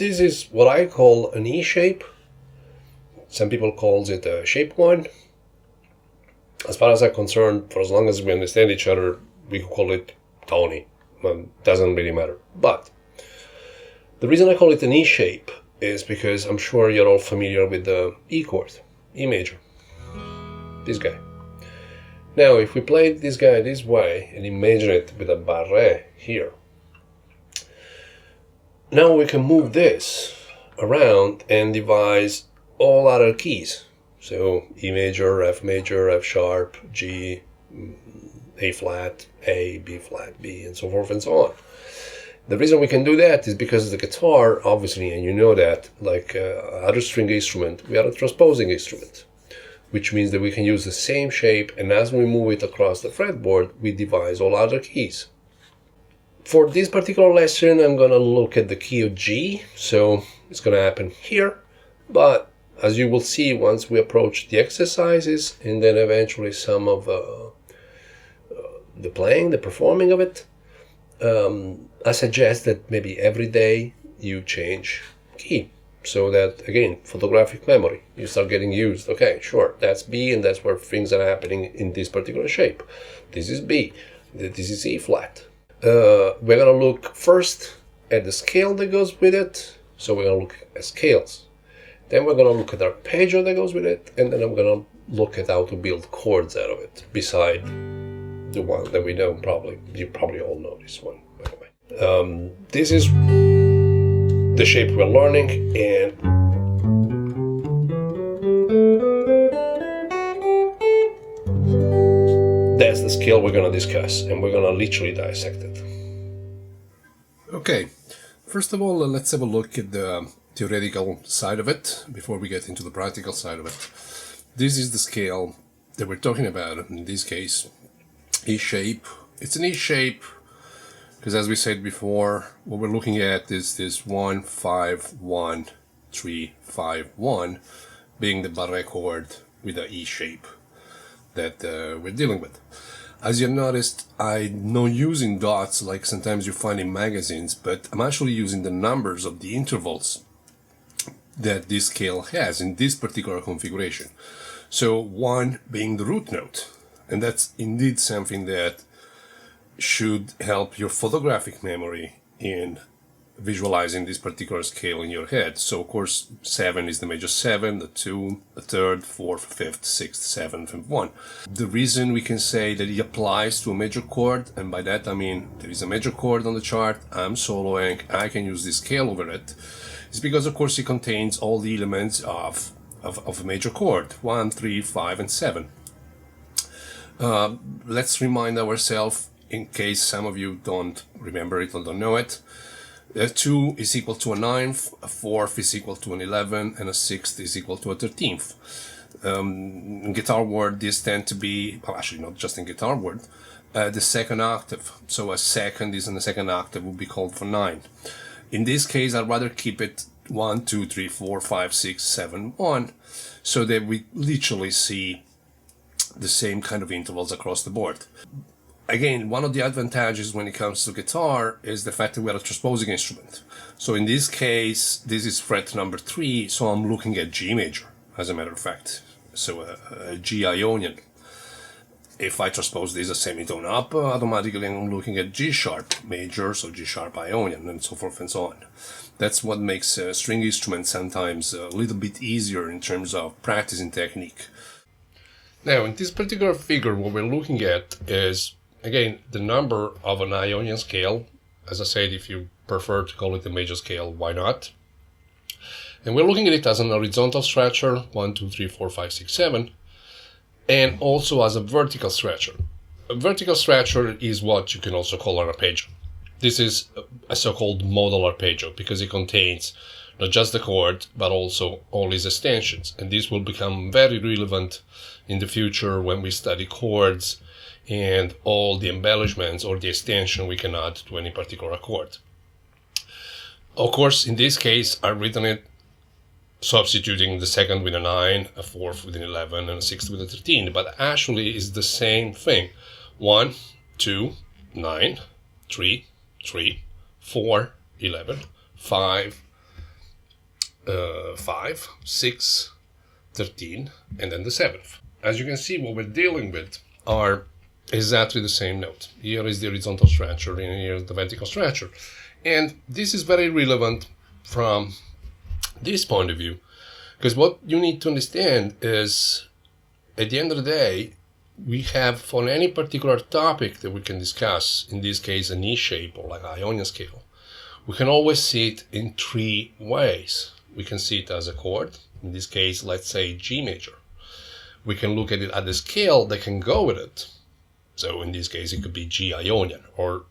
this is what I call an E shape. Some people calls it a shape 1. As far as I'm concerned, for as long as we understand each other, we could call it Tony. Doesn't really matter. But the reason I call it an E shape is because I'm sure you're all familiar with the E chord, E major. This guy. Now, if we play this guy this way and imagine it with a barré here, now we can move this around and devise all other keys. So E major, F sharp, G, A flat, A, B flat, B, and so forth and so on. The reason we can do that is because the guitar, obviously, and you know that, like other string instrument, we are a transposing instrument, which means that we can use the same shape, and as we move it across the fretboard, we devise all other keys. For this particular lesson, I'm going to look at the key of G, so it's going to happen here, but as you will see once we approach the exercises and then eventually some of the playing, the performing of it, I suggest that maybe every day you change key so that, again, photographic memory, you start getting used. Okay, sure, that's B and that's where things are happening in this particular shape. This is B, this is E flat. We're going to look first at the scale that goes with it, so we're going to look at scales. Then we're going to look at arpeggio that goes with it, and then I'm going to look at how to build chords out of it, beside the one that we know probably. You probably all know this one, by the way. This is the shape we're learning, and that's the scale we're going to discuss, and we're going to literally dissect it. Okay, first of all, let's have a look at the theoretical side of it before we get into the practical side of it. This is the scale that we're talking about, in this case, E shape. It's an E shape because, as we said before, what we're looking at is this 1, 5, 1, 3, 5, 1 being the barré chord with the E shape that we're dealing with. As you've noticed, I'm not using dots like sometimes you find in magazines, but I'm actually using the numbers of the intervals that this scale has in this particular configuration. So 1 being the root note, and that's indeed something that should help your photographic memory in visualizing this particular scale in your head. So of course 7 is the major 7, the 2, the 3rd, 4th, 5th, 6th, 7th, and 1. The reason we can say that it applies to a major chord, and by that I mean there is a major chord on the chart, I'm soloing, I can use this scale over it, is because of course it contains all the elements of a major chord, 1, 3, 5, and 7. Let's remind ourselves, in case some of you don't remember it or don't know it, 2 is equal to a 9th, a 4th is equal to an 11th, and a 6th is equal to a 13th. In guitar world, these tend to be, well, actually not just in guitar world, the second octave. So a second is in the second octave would be called for 9. In this case, I'd rather keep it 1, 2, 3, 4, 5, 6, 7, 1, so that we literally see the same kind of intervals across the board. Again, one of the advantages when it comes to guitar is the fact that we are a transposing instrument. So in this case, this is fret number 3, so I'm looking at G major, as a matter of fact. So a G Ionian. If I transpose this a semitone up, automatically I'm looking at G sharp major, so G sharp Ionian, and so forth and so on. That's what makes string instruments sometimes a little bit easier in terms of practicing technique. Now, in this particular figure, what we're looking at is, again, the number of an Ionian scale. As I said, if you prefer to call it the major scale, why not? And we're looking at it as an horizontal stretcher, 1, 2, 3, 4, 5, 6, 7, and also as a vertical stretcher. A vertical stretcher is what you can also call an arpeggio. This is a so-called modal arpeggio because it contains not just the chord, but also all its extensions. And this will become very relevant in the future when we study chords and all the embellishments or the extension we can add to any particular chord. Of course, in this case, I've written it substituting the second with a 9, a 4th with an 11, and a 6th with a 13, but actually it's the same thing. 1, 2, 9, 3, 3, 4, 11, 5, 5, 6, 13, and then the 7th. As you can see, what we're dealing with are exactly the same note. Here is the horizontal structure, and here is the vertical structure. And this is very relevant from this point of view, because what you need to understand is, at the end of the day, we have, for any particular topic that we can discuss, in this case an E shape or like Ionian scale, we can always see it in three ways. We can see it as a chord, in this case, let's say G major. We can look at it at the scale that can go with it. So in this case, it could be G Ionian, or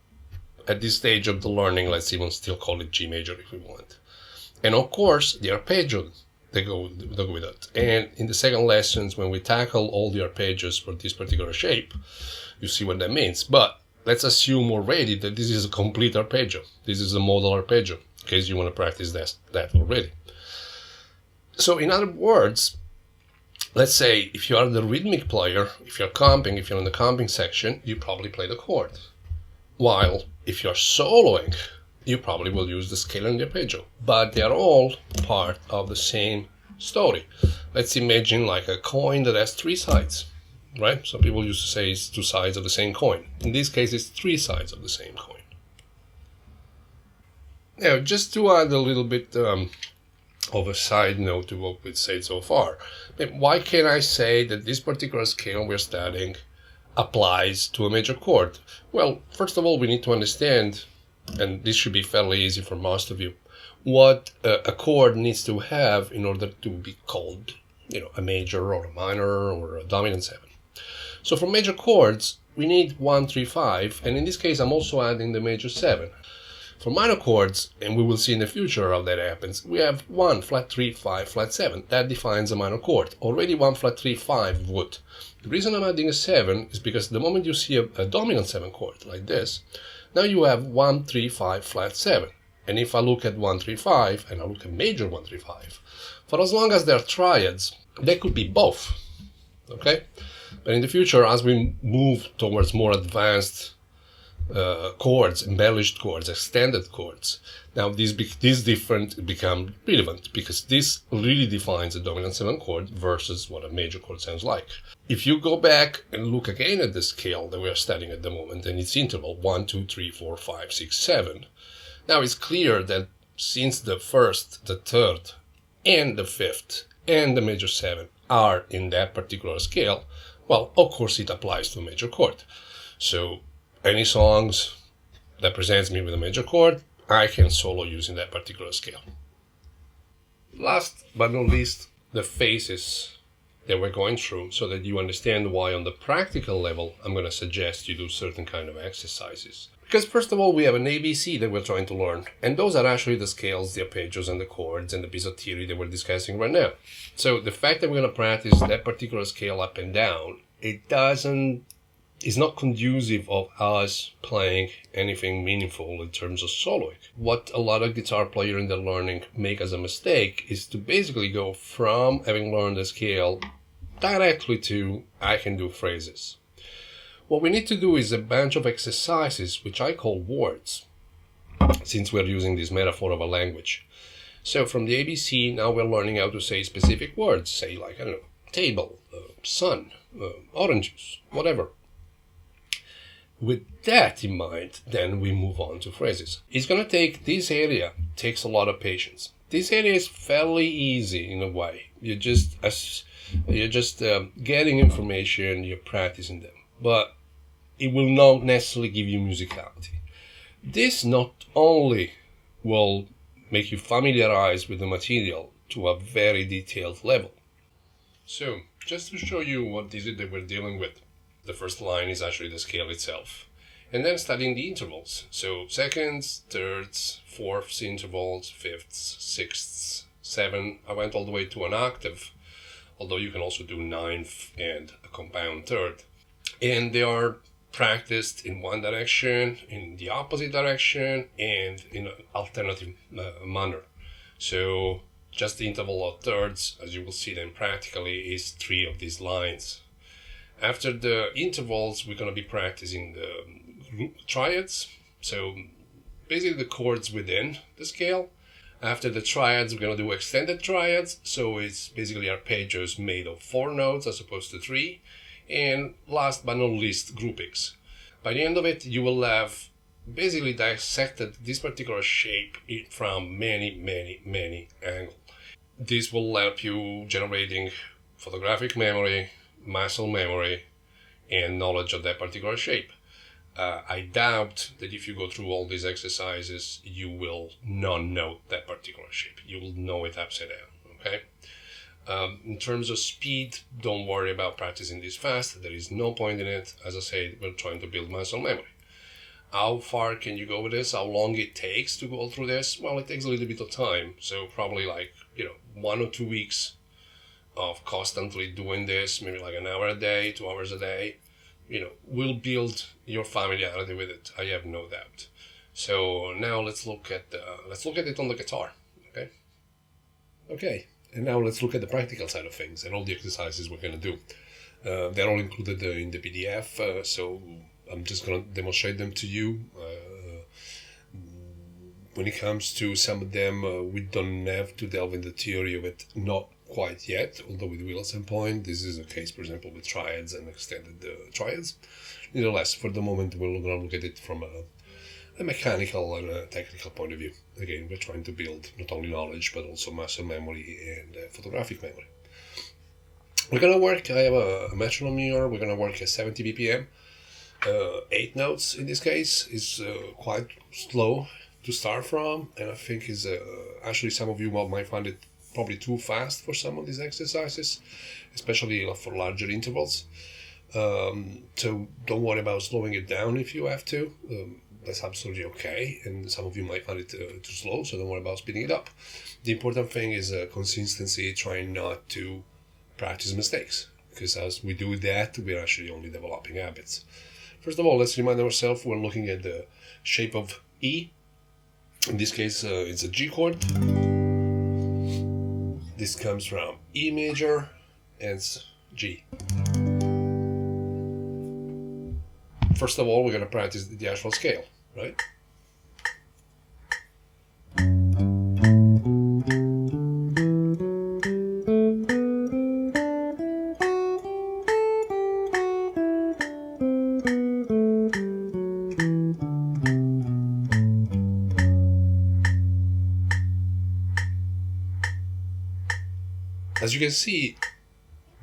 at this stage of the learning, let's even still call it G major if we want. And of course, the arpeggio that go with it. And in the second lessons, when we tackle all the arpeggios for this particular shape, you see what that means. But let's assume already that this is a complete arpeggio. This is a modal arpeggio, in case you want to practice that already. So in other words, let's say if you are the rhythmic player, if you're comping, if you're in the comping section, you probably play the chord. While if you're soloing, you probably will use the scale and the arpeggio. But they are all part of the same story. Let's imagine like a coin that has three sides, right? Some people used to say it's two sides of the same coin. In this case, it's three sides of the same coin. Now, just to add a little bit of a side note to what we've said so far, why can I say that this particular scale we're studying applies to a major chord? Well, first of all, we need to understand, and this should be fairly easy for most of you, what a chord needs to have in order to be called, a major or a minor or a dominant 7. So for major chords, we need 1, 3, 5, and in this case, I'm also adding the major 7. For minor chords, and we will see in the future how that happens, we have 1, flat 3, 5, flat 7. That defines a minor chord. Already 1, flat 3, 5 would. The reason I'm adding a 7 is because the moment you see a dominant 7 chord like this, now you have 1, 3, 5, flat 7. And if I look at 1, 3, 5, and I look at major 1, 3, 5, for as long as they're triads, they could be both. Okay? But in the future, as we move towards more advanced chords, embellished chords, extended chords, now these different become relevant, because this really defines a dominant 7 chord versus what a major chord sounds like. If you go back and look again at the scale that we are studying at the moment, and its interval 1, 2, 3, 4, 5, 6, 7, now it's clear that since the first, the third, and the fifth, and the major 7 are in that particular scale, well, of course it applies to a major chord. So any songs that presents me with a major chord, I can solo using that particular scale. Last but not least, the phases that we're going through, so that you understand why on the practical level I'm going to suggest you do certain kind of exercises. Because first of all, we have an ABC that we're trying to learn, and those are actually the scales, the arpeggios, and the chords, and the piece of theory that we're discussing right now. So the fact that we're going to practice that particular scale up and down, is not conducive of us playing anything meaningful in terms of soloing. What a lot of guitar players in their learning make as a mistake is to basically go from having learned the scale directly to I can do phrases. What we need to do is a bunch of exercises, which I call words, since we're using this metaphor of a language. So from the ABC, now we're learning how to say specific words, say like, I don't know, table, sun, orange juice, whatever. With that in mind, then we move on to phrases. It's going to take, this area takes a lot of patience. This area is fairly easy in a way. You're just getting information, you're practicing them. But it will not necessarily give you musicality. This not only will make you familiarize with the material to a very detailed level. So, just to show you what is it that we're dealing with. The first line is actually the scale itself. And then studying the intervals. So seconds, thirds, fourths intervals, fifths, sixths, 7. I went all the way to an octave, although you can also do ninth and a compound third. And they are practiced in one direction, in the opposite direction, and in an alternative manner. So just the interval of thirds, as you will see then practically, is 3 of these lines. After the intervals, we're going to be practicing the triads, so basically the chords within the scale. After the triads, we're going to do extended triads. So it's basically arpeggios made of 4 notes as opposed to 3. And last but not least, groupings. By the end of it, you will have basically dissected this particular shape from many angles. This will help you generating photographic memory, muscle memory, and knowledge of that particular shape. I doubt that if you go through all these exercises, you will not know that particular shape. You will know it upside down, okay? In terms of speed, don't worry about practicing this fast. There is no point in it. As I said, we're trying to build muscle memory. How far can you go with this? How long it takes to go through this? Well, it takes a little bit of time. So probably 1 or 2 weeks of constantly doing this, maybe like an hour a day, 2 hours a day, will build your familiarity with it. I have no doubt. So now let's look at it on the guitar. Okay. And now let's look at the practical side of things and all the exercises we're going to do. They're all included in the PDF, so I'm just going to demonstrate them to you. When it comes to some of them, we don't have to delve into the theory of it, not quite yet, although we will at some point. This is a case, for example, with triads and extended triads. Nevertheless, for the moment, we're going to look at it from a mechanical and a technical point of view. Again, we're trying to build not only knowledge, but also muscle memory and photographic memory. We're going to work, I have a metronome here, we're going to work at 70 BPM. 8 notes in this case is quite slow to start from, and I think is actually some of you might find it probably too fast for some of these exercises, especially for larger intervals. So don't worry about slowing it down if you have to. That's absolutely okay, and some of you might find it too slow, so don't worry about speeding it up. The important thing is consistency, trying not to practice mistakes, because as we do that, we're actually only developing habits. First of all, let's remind ourselves we're looking at the shape of E. In this case, it's a G chord. This comes from E major, and it's G. First of all, we're going to practice the actual scale, right? As you can see,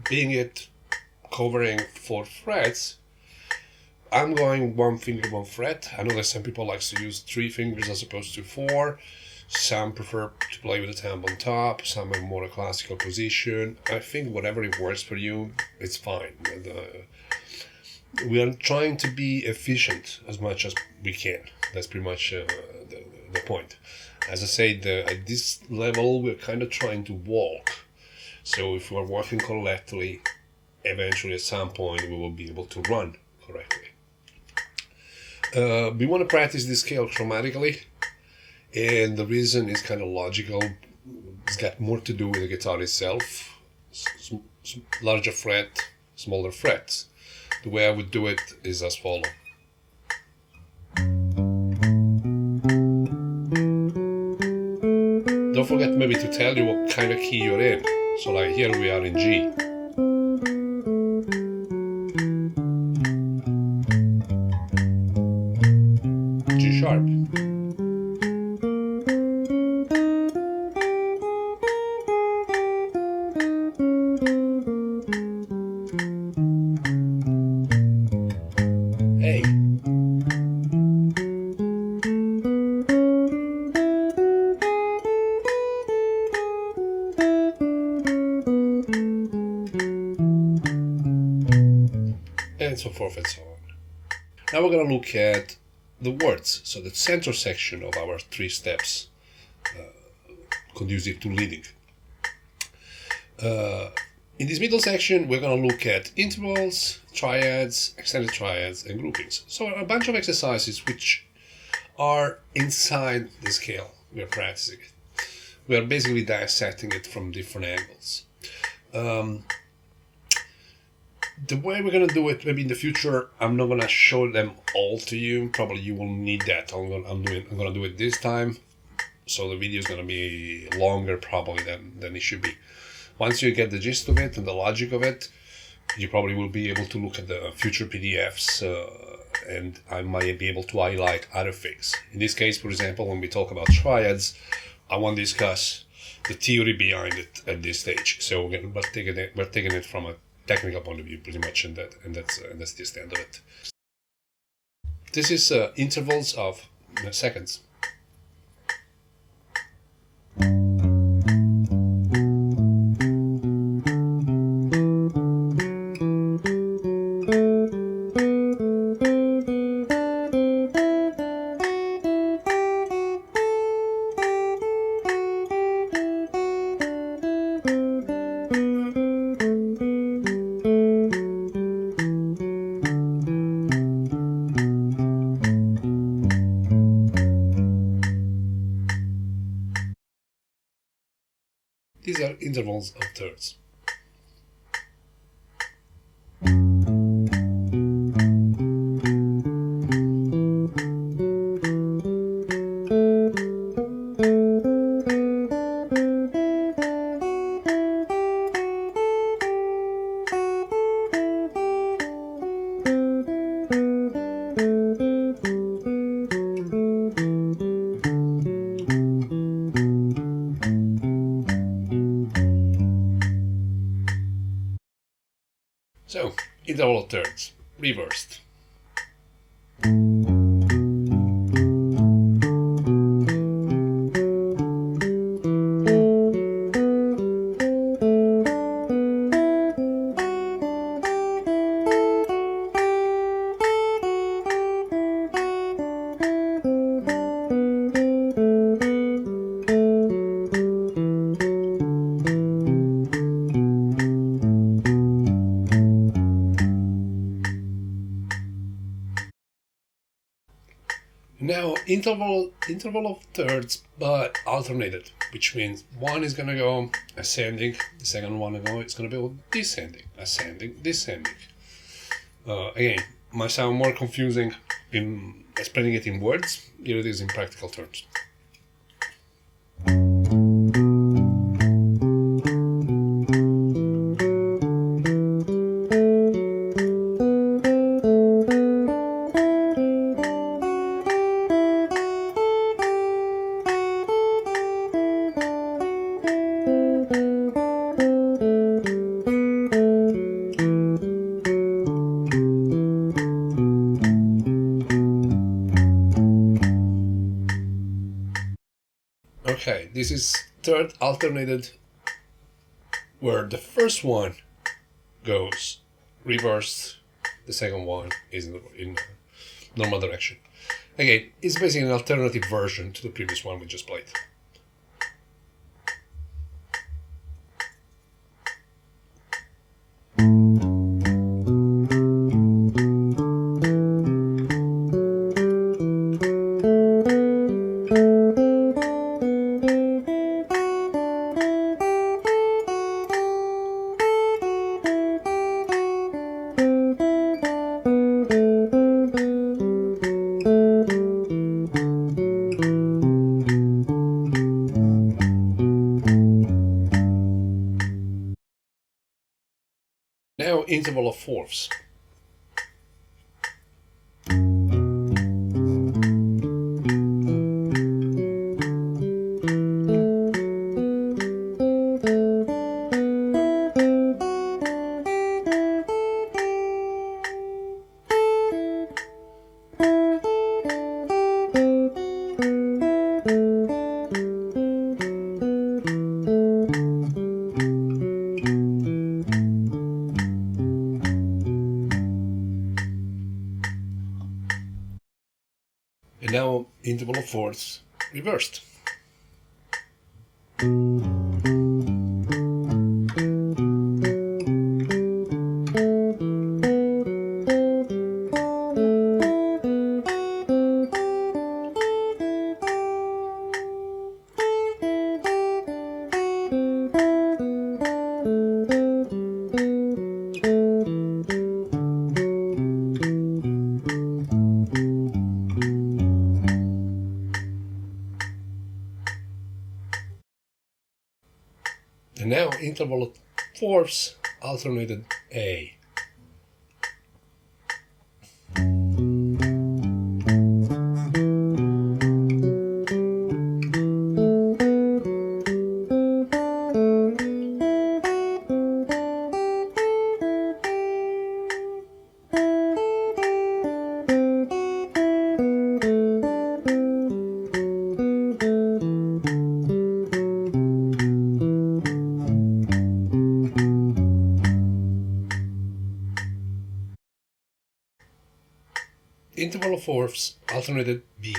being it covering 4 frets, I'm going 1 finger, 1 fret. I know that some people like to use 3 fingers as opposed to 4. Some prefer to play with the thumb on top. Some are more a classical position. I think whatever it works for you, it's fine. We are trying to be efficient as much as we can. That's pretty much the point. As I said, at this level, we're kind of trying to walk. So if we're working correctly, eventually at some point we will be able to run correctly. We want to practice this scale chromatically, and the reason is kind of logical. It's got more to do with the guitar itself. Larger fret, smaller frets. The way I would do it is as follows. Don't forget maybe to tell you what kind of key you're in. So like here we are in G. G sharp. A. And so forth and so on. Now we're going to look at the words, so the center section of our 3 steps conducive to leading. In this middle section, we're going to look at intervals, triads, extended triads, and groupings. So a bunch of exercises which are inside the scale. We are practicing it. We are basically dissecting it from different angles. The way we're going to do it, maybe in the future, I'm not going to show them all to you. Probably you will need that. I'm going to do it this time. so the video is going to be longer probably than it should be. Once you get the gist of it and the logic of it, you probably will be able to look at the future PDFs, and I might be able to highlight other things. In this case, for example, when we talk about triads, I won't discuss the theory behind it at this stage. So we're taking it from a technical point of view, pretty much, and that's the extent of it. This is intervals of seconds. These are intervals of thirds. So, interval of thirds, reversed. Now, interval of thirds, but alternated, which means one is going to go ascending, the second one is going to go descending, ascending, descending. Again, might sound more confusing in explaining it in words. Here it is in practical terms. Okay, this is third alternated, where the first one goes reversed, the second one is in normal direction. Again, it's basically an alternative version to the previous one we just played. Now interval of fourths. And now interval of fourths reversed. And now interval of fourths alternated A. Interval of fourths alternated B.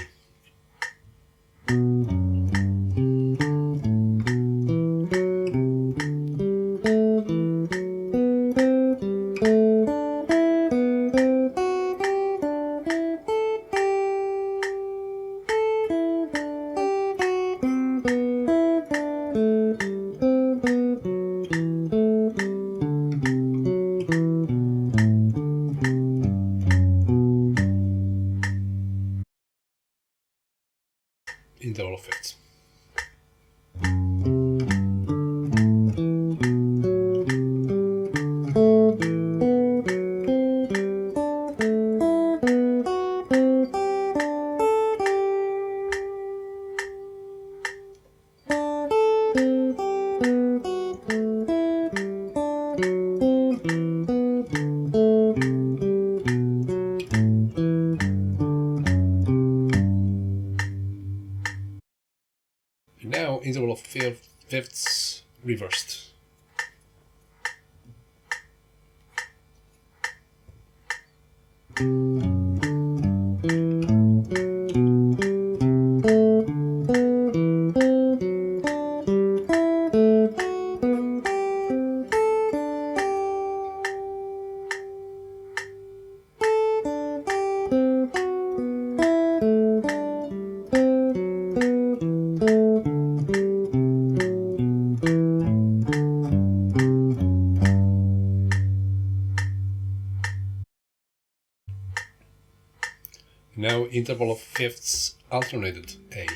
Interval of fifths. And now interval of fifths reversed. Now interval of fifths alternated A.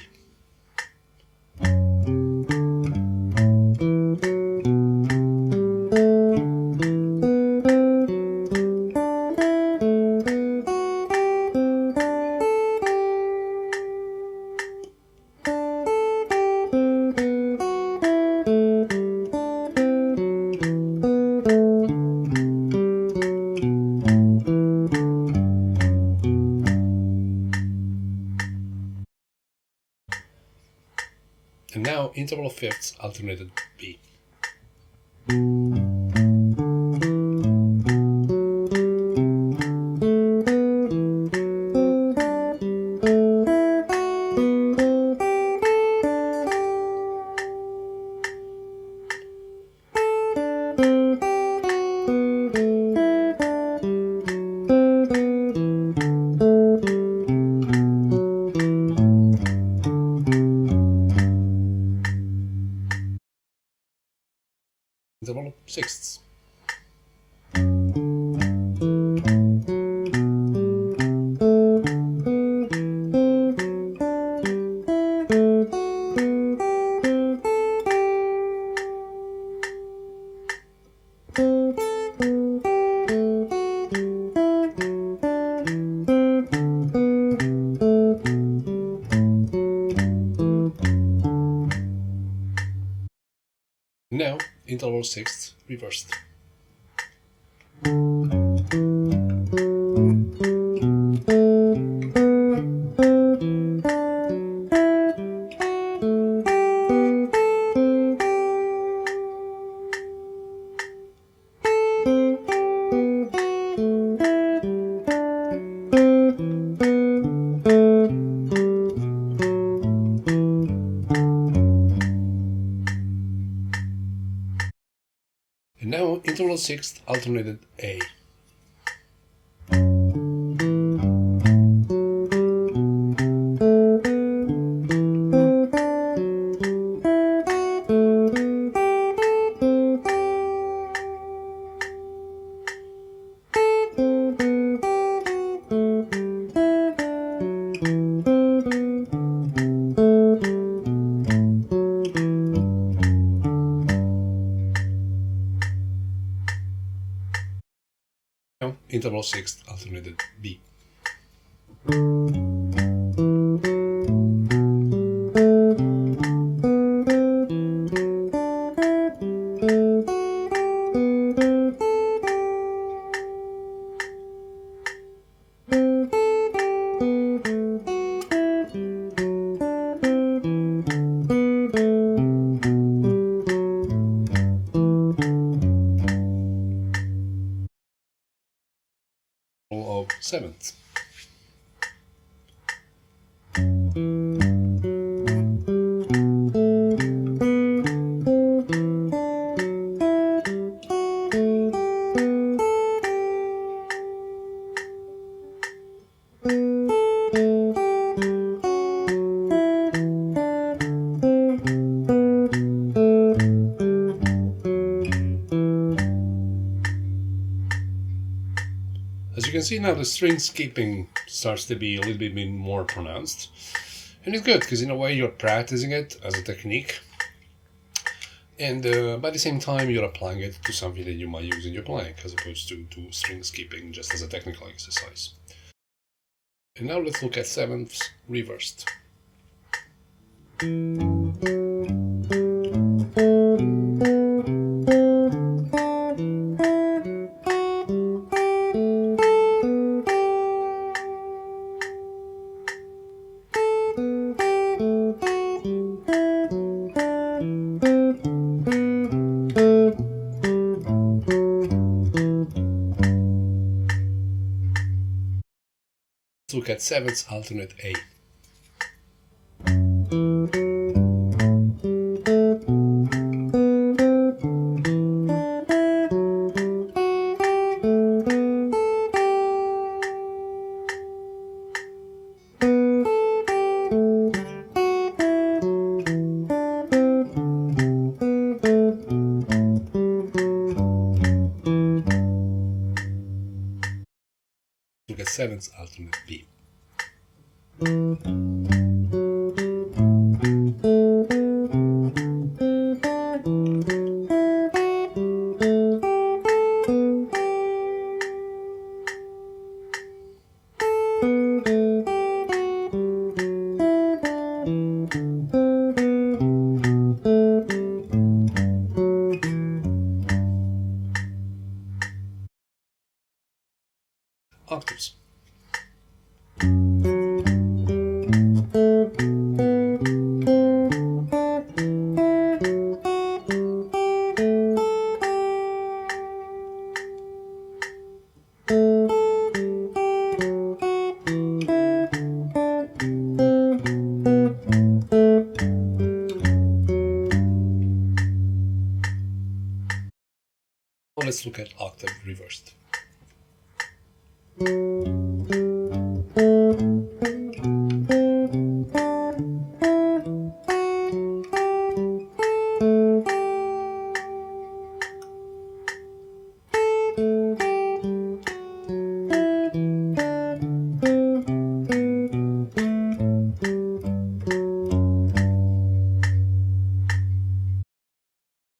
And now interval of fifths alternated B. Interval of sixths. Now interval sixths reversed. And now interval sixth alternated A. interval sixth alternated B. Of sevenths. As you can see now, the string skipping starts to be a little bit more pronounced. And it's good, because in a way you're practicing it as a technique. And by the same time, you're applying it to something that you might use in your playing, as opposed to string skipping just as a technical exercise. And now let's look at sevenths reversed. Look at sevenths alternate A. Look at sevenths alternate B. Octaves. Now let's look at octave reversed.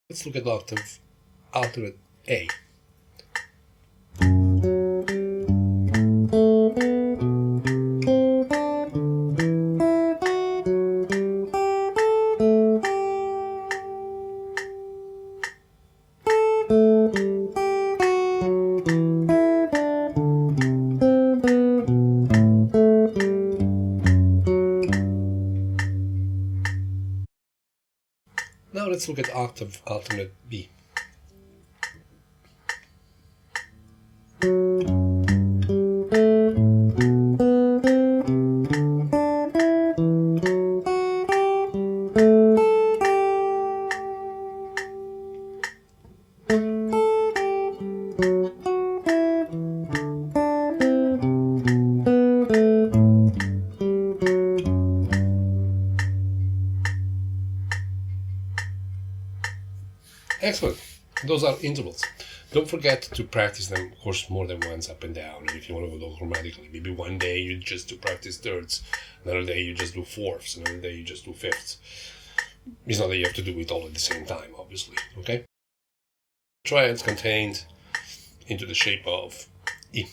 Let's look at octave alternate A. Now let's look at octave alternate B. Excellent. Those are intervals. Don't forget to practice them, of course, more than once up and down. And if you want to go chromatically, maybe one day you just do practice thirds, another day you just do fourths, another day you just do fifths. It's not that you have to do it all at the same time, obviously, okay? Triads contained into the shape of E.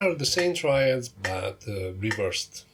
Are the same triads but reversed.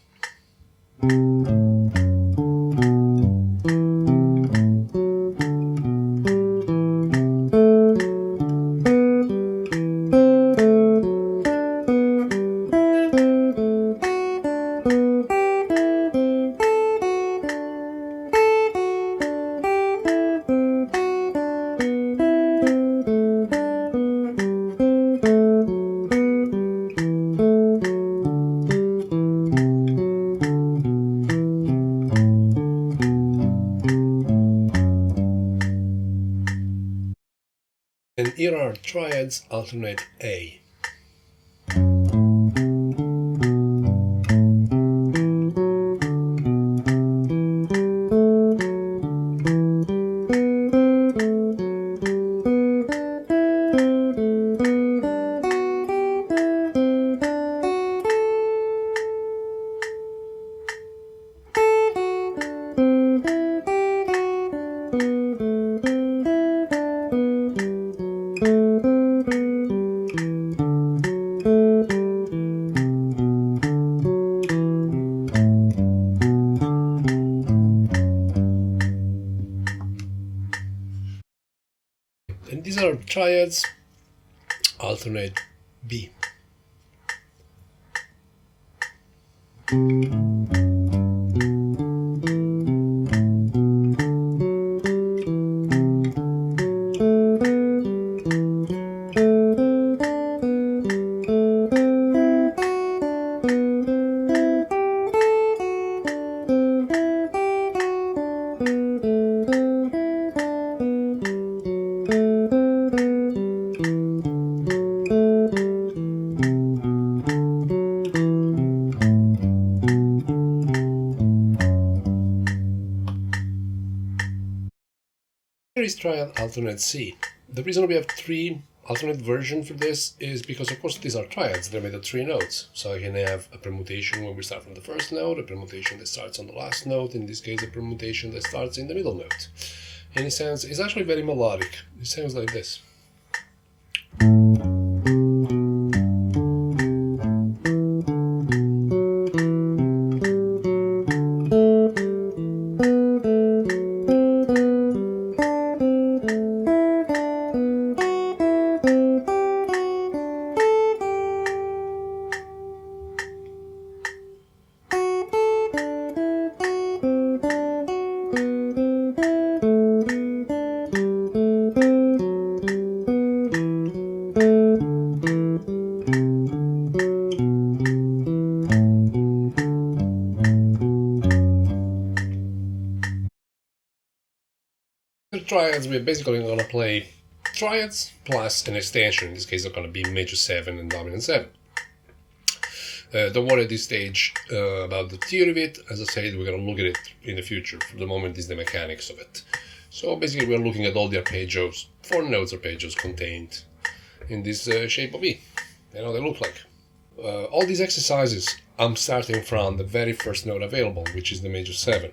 And here are triads alternate A. And these are triads alternate B. Here is triad alternate C. The reason we have three alternate versions for this is because, of course, these are triads. They're made of 3 notes. So I can have a permutation when we start from the first note, a permutation that starts on the last note, in this case a permutation that starts in the middle note. And it sounds, it's actually very melodic. It sounds like this. Triads, we're basically going to play triads plus an extension. In this case, they're going to be major 7 and dominant 7. Don't worry at this stage about the theory of it. As I said, we're going to look at it in the future. For the moment, this is the mechanics of it. So basically, we're looking at all the arpeggios, 4 notes arpeggios contained in this shape of E. And how they look like. All these exercises, I'm starting from the very first note available, which is the major 7.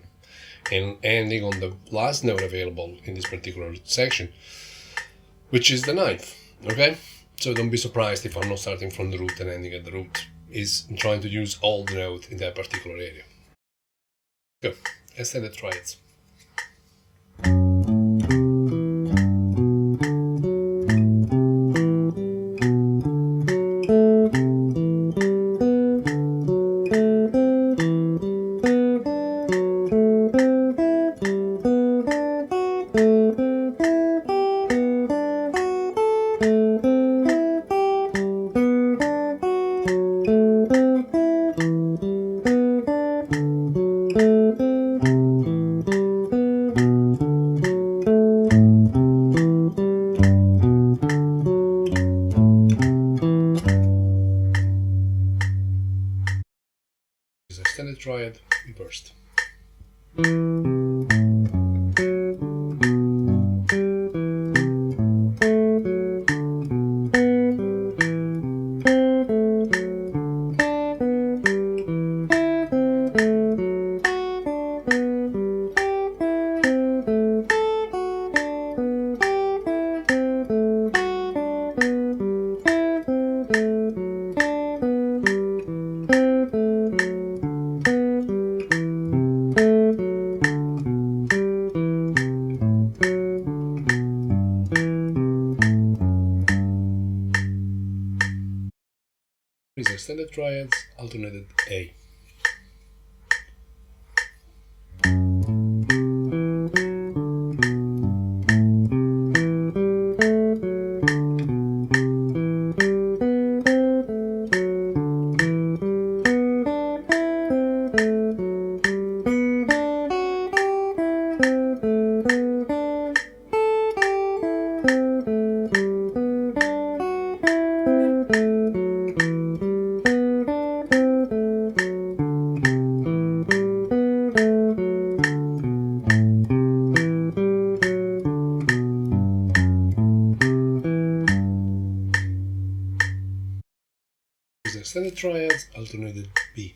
And ending on the last note available in this particular section, which is the 9th, okay? So don't be surprised if I'm not starting from the root and ending at the root. I'm trying to use all the notes in that particular area. Go, let's try it. Extended triad reversed. These extended triads alternated A. These extended triads alternated B.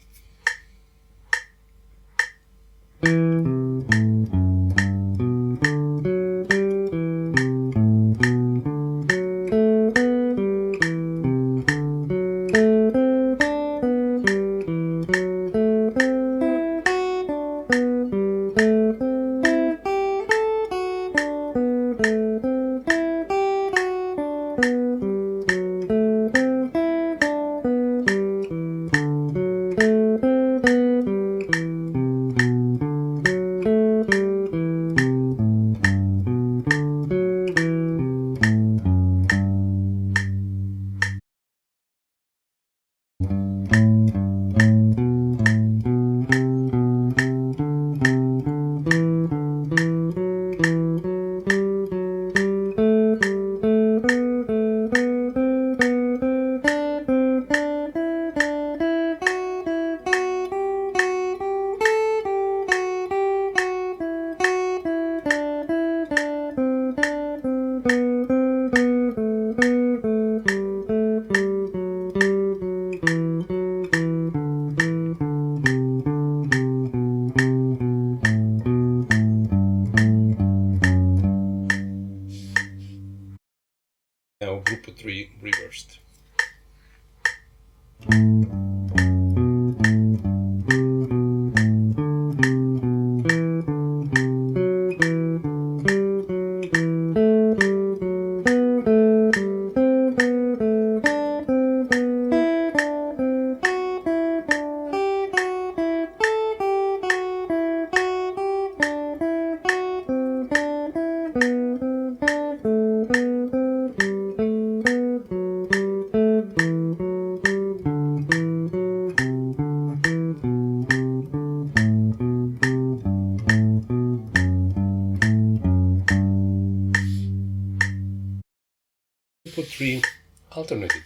Now group 3 reversed. Group 3 alternated.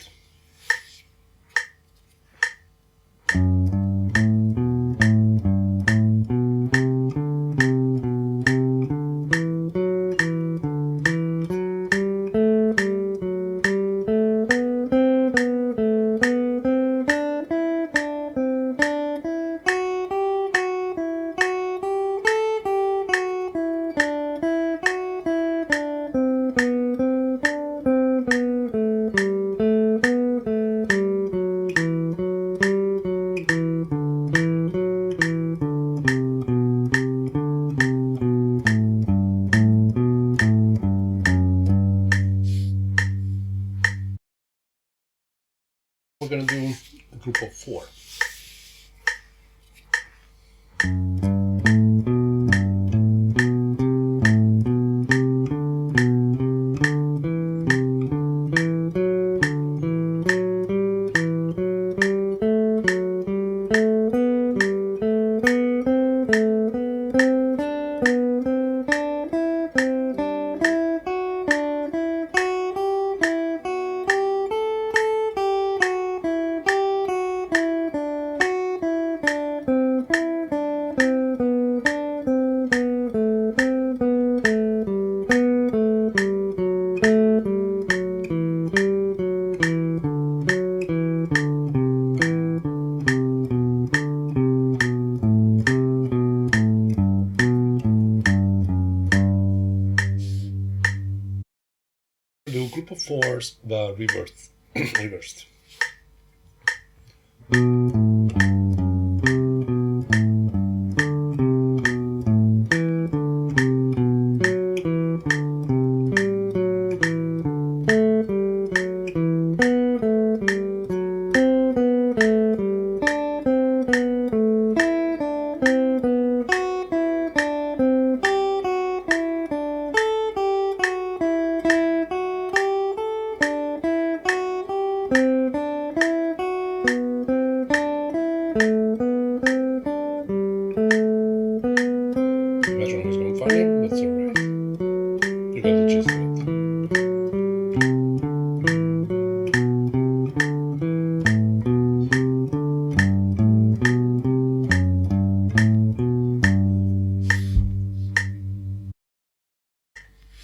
group of fours, but reversed. reversed.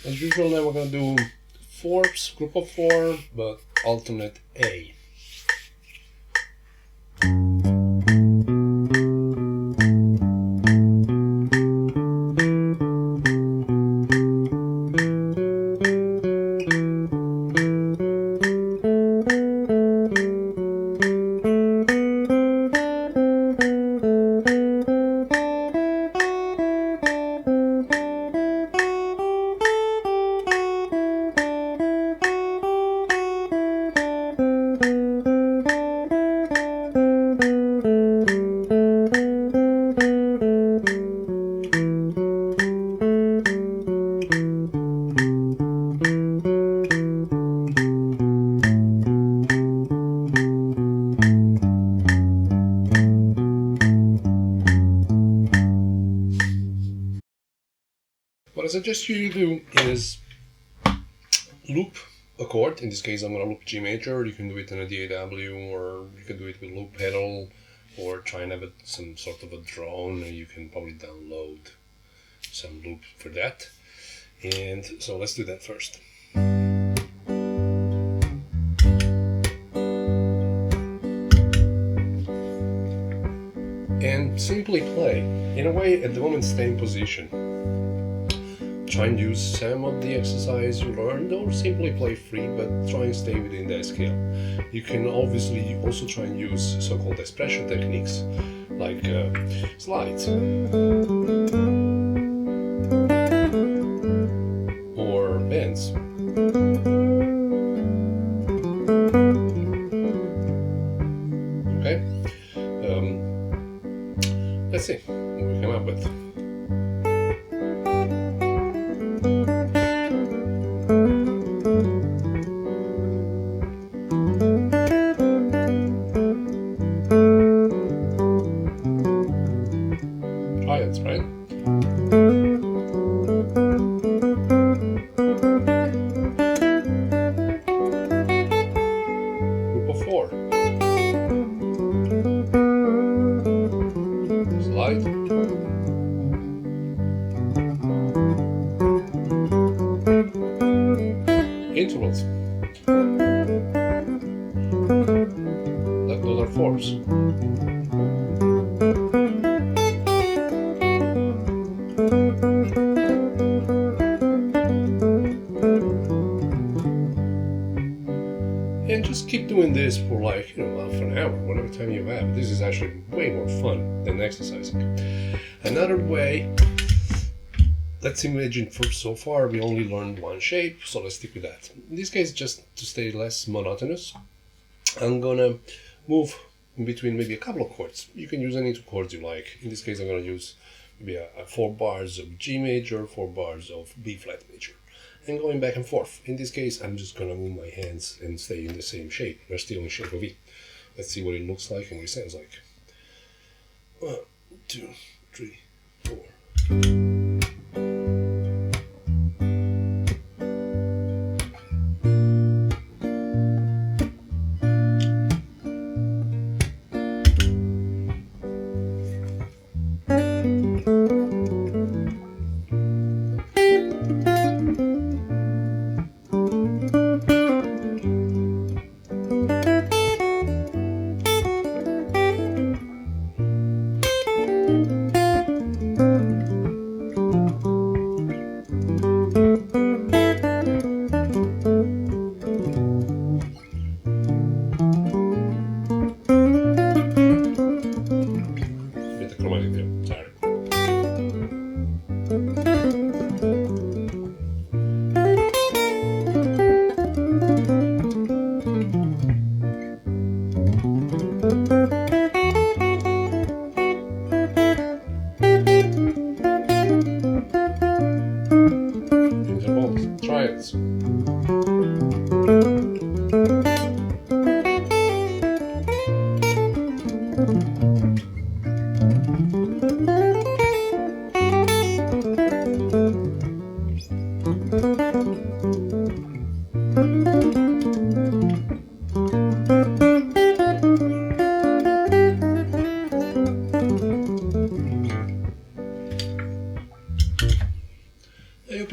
As usual, now we're going to do fours, group of four, but alternate A. What I suggest you do is loop a chord. In this case, I'm going to loop G major. You can do it in a DAW, or you can do it with loop pedal, or try and have some sort of a drone, and you can probably download some loop for that. And so let's do that first. And simply play. In a way, at the moment, stay in position. Try and use some of the exercise you learned, or simply play free, but try and stay within that scale. You can obviously also try and use so-called expression techniques, like slides, or bends. Okay? Let's see what we come up with. Triads, right? Group of four. Slide. Intervals. Those are fours. And just keep doing this for like, half an hour, whatever time you have. This is actually way more fun than exercising. Another way, let's imagine so far we only learned one shape, so let's stick with that. In this case, just to stay less monotonous, I'm gonna move in between maybe a couple of chords. You can use any two chords you like. In this case, I'm gonna use maybe a 4 bars of G major, 4 bars of B flat major, and going back and forth. In this case, I'm just gonna move my hands and stay in the same shape. We're still in shape of E. Let's see what it looks like and what it sounds like. 1, 2, 3, 4.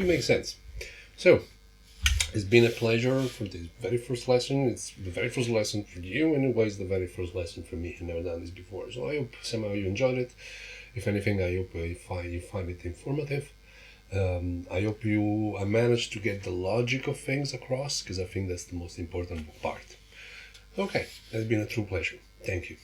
it makes sense. So, it's been a pleasure for this very first lesson. It's the very first lesson for you, and it was the very first lesson for me. I've never done this before, so I hope somehow you enjoyed it. If anything, I hope you find it informative. I hope I managed to get the logic of things across, because I think that's the most important part. Okay, it's been a true pleasure. Thank you.